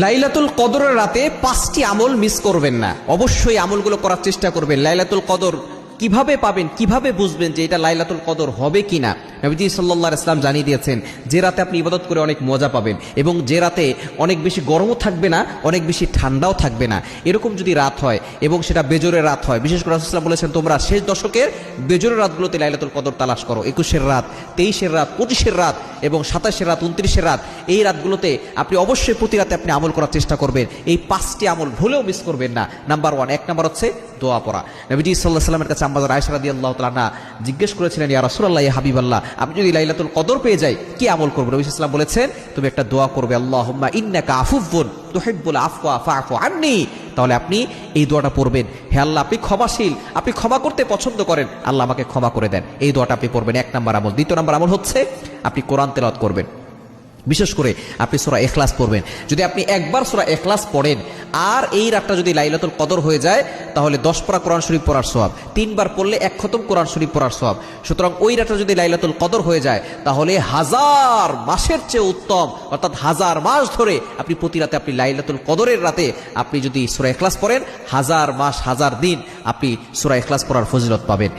লাইলাতুল কদরের রাতে 5টি আমল মিস করবেন না। অবশ্যই আমলগুলো করার চেষ্টা করবেন। লাইলাতুল কদর কিভাবে পাবেন, কিভাবে বুঝবেন যে এটা লাইলাতুল কদর হবে কিনা? নবীজি সাল্লাল্লাহু আলাইহি ওয়াসাল্লাম জানিয়ে দিয়েছেন যে রাতে আপনি ইবাদত করে অনেক মজা পাবেন এবং যে রাতে অনেক বেশি গরমও থাকবে না, অনেক বেশি ঠান্ডাও থাকবে না, এরকম যদি রাত হয় এবং সেটা বেজরের রাত হয়, বিশেষ করে রাসূলুল্লাহ বলেছেন তোমরা শেষ দশকের বেজরের রাতগুলোতে লাইলাতুল কদর তালাশ করো। 21-এর রাত, 23-এর রাত, 25-এর রাত এবং 27-এর রাত, 29-এর রাত, এই রাতগুলোতে আপনি অবশ্যই প্রতি রাতে আপনি আমল করার চেষ্টা করবেন। এই 5টি আমল ভুলেও মিস করবেন না। নাম্বার 1, 1 নাম্বার হচ্ছে দোয়া পড়া। নবীজি সাল্লাল্লাহু আলাইহি ওয়াসাল্লামের কাছে আম্মা আয়েশা রাদিয়াল্লাহু তাআলা আনহা জিজ্ঞেস করেছিলেন, ইয়া রাসূলুল্লাহ, ইয়া হাবিবাল্লাহ, আমি যদি লাইলাতুল কদর পেয়ে যাই কি আমল করব? নবী সাল্লাল্লাহু আলাইহি ওয়াসাল্লাম বলেছেন তুমি একটা দোয়া করবে, আল্লাহুম্মা ইন্নাকা আফুউন তুহিব্বুল আফওয়া ফাআফু আন্নী। তাহলে আপনি এই দোয়াটা পড়বেন, হে আল্লাহ আপনি ক্ষমাশীল, আপনি ক্ষমা করতে পছন্দ করেন, আল্লাহ আমাকে ক্ষমা করে দেন। এই দোয়াটা আপনি পড়বেন, 1 নাম্বার আমল। 2 নাম্বার আমল হচ্ছে আপনি কোরআন তেলাওয়াত করবেন। বিশেষ করে আপনি সূরা ইখলাস পড়বেন। যদি আপনি একবার সূরা ইখলাস পড়েন আর এই রাতটা যদি লাইলাতুল কদর হয়ে যায় তাহলে 10 পারা কোরআন শরীফ পড়ার সওয়াব, 3 বার পড়লে 1 খতম কোরআন শরীফ পড়ার সওয়াব। সুতরাং ওই রাতটা যদি লাইলাতুল কদর হয়ে যায় তাহলে 1000 মাসের চেয়ে উত্তম, অর্থাৎ 1000 মাস ধরে আপনি প্রতি রাতে আপনি লাইলাতুল কদরের রাতে আপনি যদি সূরা ইখলাস পড়েন 1000 মাস 1000 দিন আপনি সূরা ইখলাস পড়ার ফজিলত পাবেন।